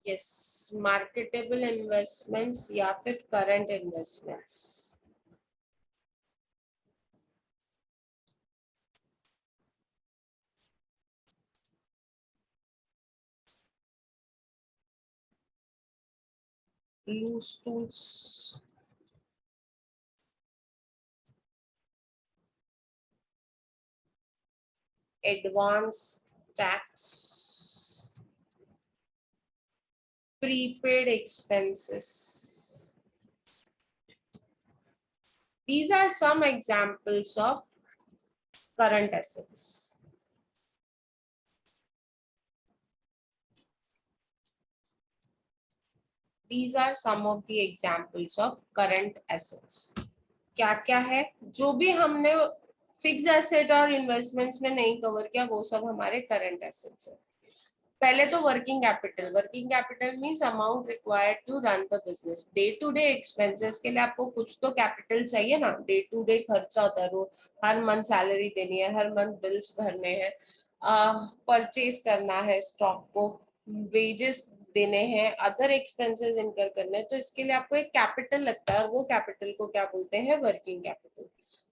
Yes, marketable investments या फिर current investments. Loose tools, advance tax, prepaid expenses. These are some examples of current assets. These are some of the examples of current assets. क्या क्या है जो भी हमने fix asset और investments में नहीं कवर किया वो सब हमारे करंट एसेट्स है। पहले तो working capital means amount required to run the business. Day to day expenses के लिए आपको कुछ तो कैपिटल चाहिए ना, डे टू डे खर्चा होता है, हर मंथ सैलरी देनी है, हर मंथ बिल्स भरने हैं, परचेज करना है स्टॉक को, वेजेस देने हैं, अदर एक्सपेंसेस इनकर करने हैं, तो इसके लिए आपको एक कैपिटल लगता है और वो कैपिटल को क्या बोलते हैं, वर्किंग कैपिटल।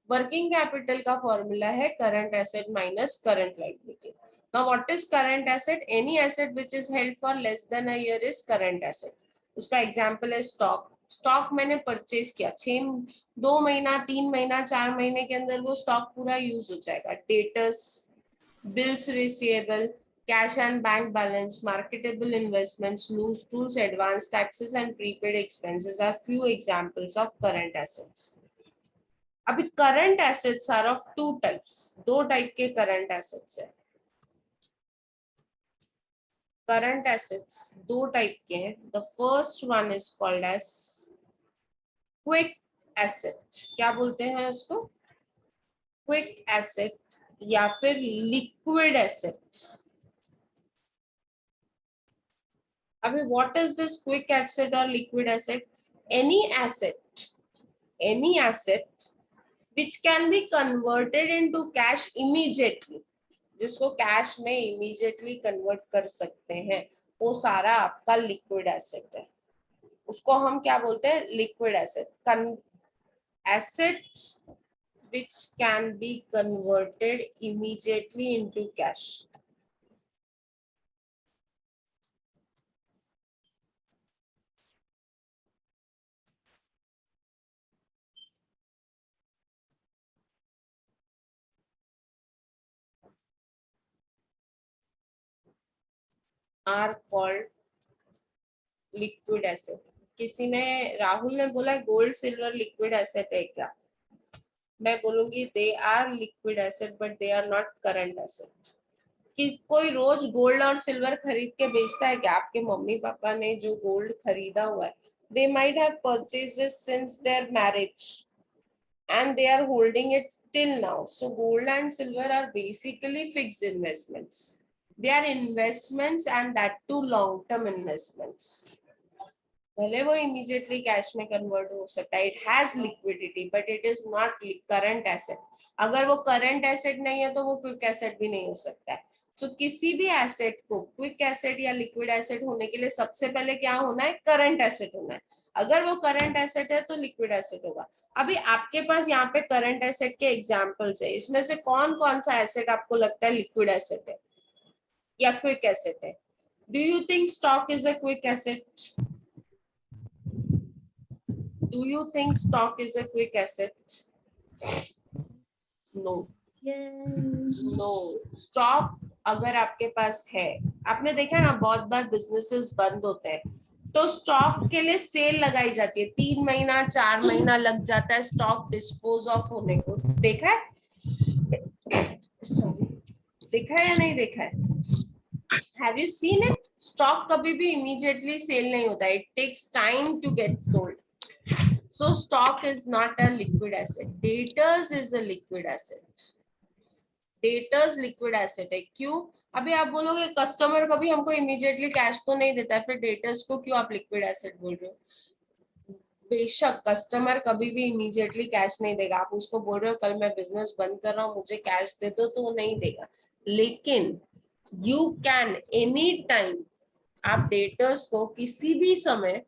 वर्किंग कैपिटल का फॉर्मूला है current asset minus current liability. Now, what is current asset? Any asset which is held for less than a year is current asset. उसका एग्जाम्पल है स्टॉक। स्टॉक मैंने purchase किया 2 महीना 3 महीना 4 महीने के अंदर वो स्टॉक पूरा यूज हो जाएगा। Debtors, bills receivable, cash and bank balance, marketable investments, loose tools, advanced taxes and prepaid expenses are few examples of current assets. अभी current assets are of two types, दो टाइप के current assets है। Current assets दो type के हैं। The first one is called as quick asset. क्या बोलते हैं उसको? क्विक एसेट या फिर लिक्विड एसेट। अभी what is this quick asset और liquid asset? Any asset, any asset which can be converted into cash immediately, जिसको कैश में इमीडिएटली कन्वर्ट कर सकते हैं, वो सारा आपका लिक्विड एसेट है। उसको हम क्या बोलते हैं? Liquid asset. Asset which can be converted immediately into cash. Are called liquid asset. किसी ने, राहुल ने बोला गोल्ड सिल्वर लिक्विड एसेट है क्या? मैं बोलूंगी they are liquid asset but they are not current asset. कि कोई रोज गोल्ड और सिल्वर खरीद के बेचता है क्या? आपके मम्मी पापा ने जो गोल्ड खरीदा हुआ है, they might have purchased it since their marriage and they are holding it till now. So gold and silver are basically fixed investments. They are investments and that too long term investments. भले वो immediately cash में convert हो सकता है, it has liquidity but it is not current asset. अगर वो current asset नहीं है तो वो क्विक एसेट भी नहीं हो सकता है। तो किसी भी एसेट को क्विक एसेट या लिक्विड एसेट होने के लिए सबसे पहले क्या होना है? करंट एसेट होना है। अगर वो करंट एसेट है तो लिक्विड एसेट होगा। अभी आपके पास यहाँ पे करंट एसेट के एग्जांपल्स है, इसमें से कौन कौन सा एसेट आपको लगता है लिक्विड एसेट है या क्विक एसेट है? Do you think stock is a quick asset? Do you think stock is a quick asset? No. No. Stock अगर आपके पास है, आपने देखा ना बहुत बार बिजनेसेस बंद होते हैं तो स्टॉक के लिए सेल लगाई जाती है, 3 महीना 4 महीना लग जाता है स्टॉक डिस्पोज ऑफ होने को। देखा है? देखा है या नहीं देखा है? Have you seen it? Stock कभी भी इमीडिएटली सेल नहीं होता, it takes time to get sold. So stock is not a liquid asset. Debtors is a liquid asset. Debtors liquid asset है। क्यों? अभी आप बोलोगे कस्टमर कभी हमको इमीडिएटली कैश तो नहीं देता है, फिर डेटर्स को क्यों आप लिक्विड एसेट बोल रहे हो? बेशक कस्टमर कभी भी इमीडिएटली कैश नहीं देगा, आप उसको बोल रहे हो कल मैं बिजनेस बंद कर रहा हूँ मुझे कैश दे दो, तो वो नहीं देगा। लेकिन यू कैन एनी टाइम आप डेटर्स को किसी भी समय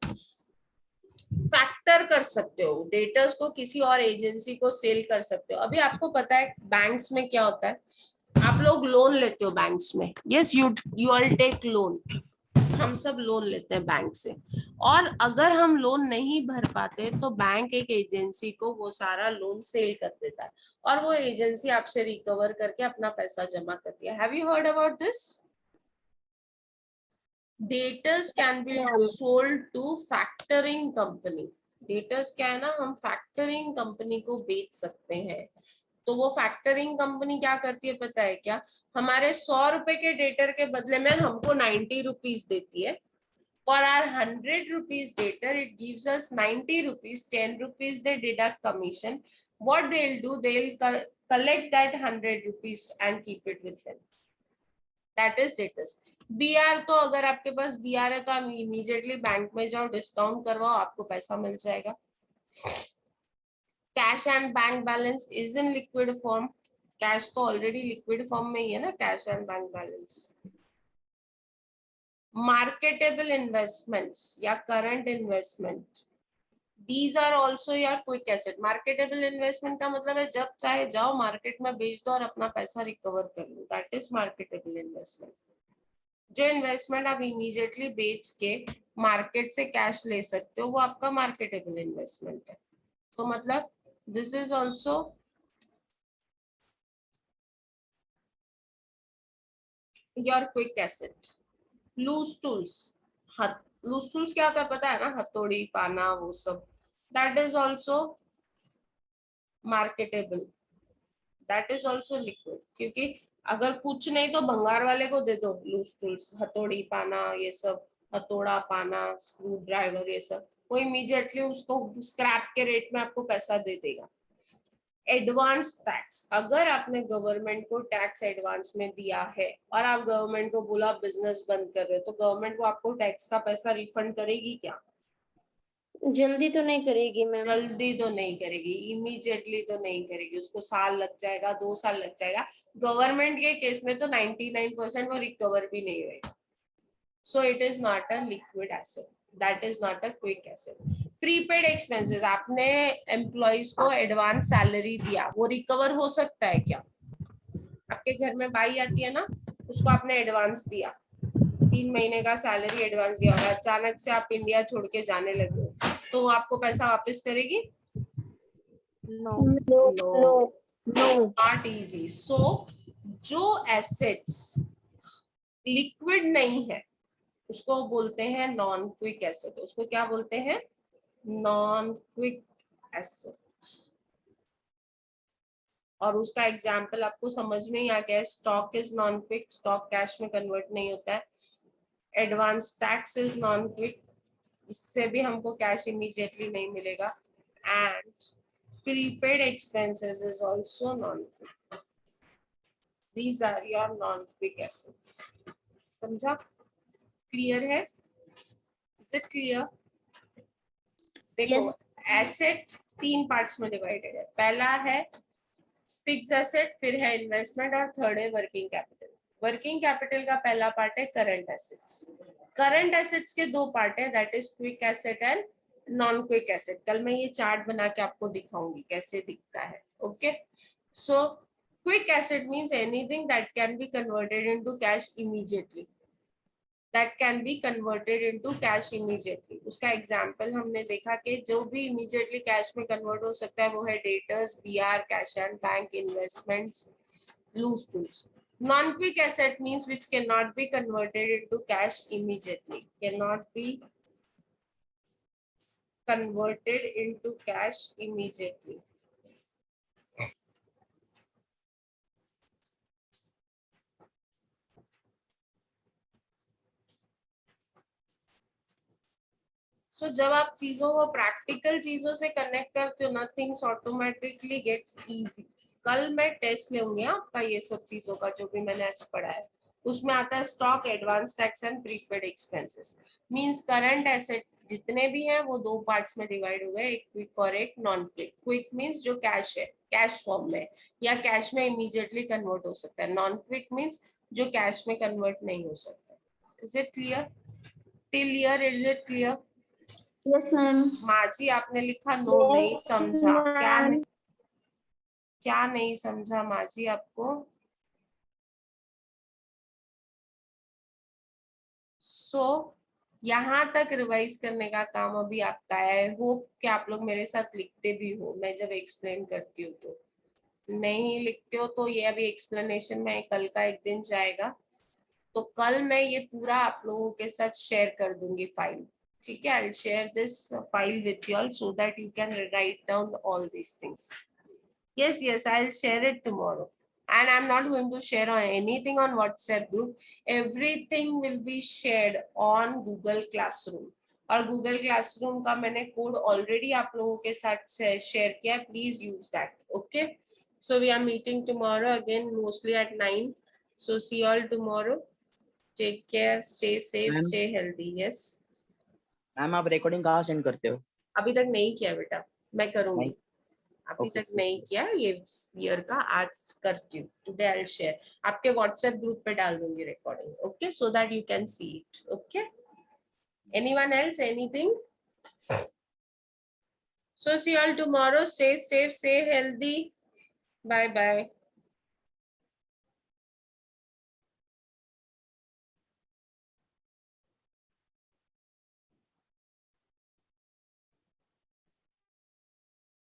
फैक्टर कर सकते हो, डेटर्स को किसी और एजेंसी को सेल कर सकते हो। अभी आपको पता है बैंक्स में क्या होता है, आप लोग लोन लेते हो बैंक्स में, yes you all take loan, हम सब लोन लेते हैं बैंक से, और अगर हम लोन नहीं भर पाते तो बैंक एक एजेंसी को वो सारा लोन सेल कर देता है और वो एजेंसी आपसे रिकवर करके अपना पैसा जमा करती है। Have you heard about this? Debtors can be sold to factoring company. Debtors क्या है ना, हम फैक्टरिंग कंपनी को बेच सकते हैं। तो वो फैक्टरिंग कंपनी क्या करती है पता है क्या, हमारे 100 रुपए के डेटर के बदले में हमको 90 रुपीज देती है। For our 100 rupees data, it gives us 90 rupees, 10 rupees they deduct commission. What they'll do, they'll collect that 100 rupees and keep it with them. That is status. BR तो अगर आपके पास BR है तो आप इमीडिएटली बैंक में जाओ, discount करवाओ, आपको पैसा मिल जाएगा। Cash and bank balance is in liquid form. Cash तो ऑलरेडी लिक्विड फॉर्म में ही है ना, cash and bank balance. Marketable investments या current investment, these are also your quick asset. Marketable investment का मतलब है जब चाहे जाओ मार्केट में बेच दो और अपना पैसा रिकवर कर लो, दैट इज मार्केटेबल इन्वेस्टमेंट। जो इन्वेस्टमेंट आप इमीडिएटली बेच के मार्केट से कैश ले सकते हो वो आपका मार्केटेबल इन्वेस्टमेंट है। तो मतलब this is also your quick asset. Loose tools, loose tools क्या होता है पता है ना, हथौड़ी पाना वो सब, that is also marketable, that is also liquid. क्योंकि अगर कुछ नहीं तो भंगार वाले को दे दो लूज टूल्स, हथौड़ी पाना ये सब, हथौड़ा पाना, स्क्रू ड्राइवर ये सब, वो इमीडिएटली उसको स्क्रैप के रेट में आपको पैसा दे देगा। एडवांस टैक्स, अगर आपने गवर्नमेंट को टैक्स एडवांस में दिया है और आप गवर्नमेंट को बोला बिजनेस बंद कर रहे हो, तो गवर्नमेंट को आपको टैक्स का पैसा रिफंड करेगी क्या? जल्दी तो नहीं करेगी मैम। जल्दी तो नहीं करेगी, इमीडिएटली तो नहीं करेगी, उसको साल लग जाएगा, 2 साल लग जाएगा। गवर्नमेंट के केस में तो 99% वो रिकवर भी नहीं होगा। So it is not a liquid asset, that is not a quick asset. Prepaid expenses, आपने एम्प्लॉइज को एडवांस सैलरी दिया, वो रिकवर हो सकता है क्या? आपके घर में बाई आती है ना, उसको आपने एडवांस दिया, 3 महीने का सैलरी एडवांस दिया और अचानक से आप इंडिया छोड़ के जाने लगे हो, तो आपको पैसा वापस करेगी? No no, no no. Not easy. So जो एसेट्स लिक्विड नहीं है उसको बोलते हैं नॉन क्विक एसेट। उसको क्या बोलते हैं? Non quick asset. और उसका एग्जाम्पल आपको समझ में ही आ गया है। Stock is non quick, stock cash में कन्वर्ट नहीं होता है। Advance tax is non quick, इससे भी हमको कैश इमीडिएटली नहीं मिलेगा। And prepaid expenses is also known quick. These are your non-quick assets. समझा? क्लियर है? Is it clear? देखो यस एसेट 3 पार्ट्स में डिवाइडेड है। पहला है फिक्स एसेट, फिर है इन्वेस्टमेंट और थर्ड है वर्किंग कैपिटल। वर्किंग कैपिटल का पहला पार्ट है करंट एसेट्स। करंट एसेट्स के 2 पार्ट है, that is quick asset and non quick asset. कल मैं ये चार्ट बना के आपको दिखाऊंगी कैसे दिखता है। Okay, so quick asset means anything that can be converted into cash immediately, that can be converted into cash immediately। उसका एग्जाम्पल हमने देखा कि जो भी इमीडिएटली कैश में कन्वर्ट हो सकता है वो है debtors, BR, cash and bank, investments, loose tools. Non quick asset means which cannot be converted into cash immediately, cannot be converted into cash immediately। सो जब आप चीजों को प्रैक्टिकल चीजों से कनेक्ट करते हो ना, थिंग्स ऑटोमेटिकली गेट्स इजी। कल मैं टेस्ट लूंगी आपका ये सब चीजों का जो भी मैंने आज पढ़ा है। उसमें आता है stock, advance tax and prepaid expenses. Means current asset जितने भी हैं वो 2 पार्ट्स में डिवाइड हो गए, एक क्विक और एक नॉन क्विक। क्विक मींस जो कैश है, कैश फॉर्म में या कैश में इमीडिएटली कन्वर्ट हो सकता है। नॉन क्विक मींस जो कैश में कन्वर्ट नहीं हो सकता। Is it clear? Till here is it clear? Yes ma'am. माजी आपने लिखा नो, नहीं समझा। क्या नहीं समझा माजी आपको? सो यहाँ तक रिवाइज करने का काम अभी आपका है। आई होप कि आप लोग मेरे साथ लिखते भी हो मैं जब एक्सप्लेन करती हूँ तो। नहीं लिखते हो तो ये अभी एक्सप्लेनेशन में कल का एक दिन जाएगा, तो कल मैं ये पूरा आप लोगों के साथ शेयर कर दूंगी फाइल। ठीक है, आई will share this file with you all so that you can write down all these things. Yes, I'll share it tomorrow. And I'm not going to share on anything on WhatsApp group. Everything will be shared on Google Classroom. और Google Classroom का मैंने code already आप लोगों के साथ share किया है. Please use that. Okay. So we are meeting tomorrow again, mostly at 9. So see you all tomorrow. Take care. Stay safe. Ma'am Stay healthy. Yes. Ma'am आप recording कहाँ सेंड करते हो? अभी तक नहीं किया बेटा, मैं करूंगी. नहीं. अभी Okay. तक नहीं किया, ये ईयर का आज करती हूँ. टुडे आई विल शेयर, आपके व्हाट्सएप ग्रुप पे डाल दूंगी recording. Okay, so that you can see it. Okay, anyone else, anything? So see all tomorrow. Stay safe, stay healthy. Bye bye.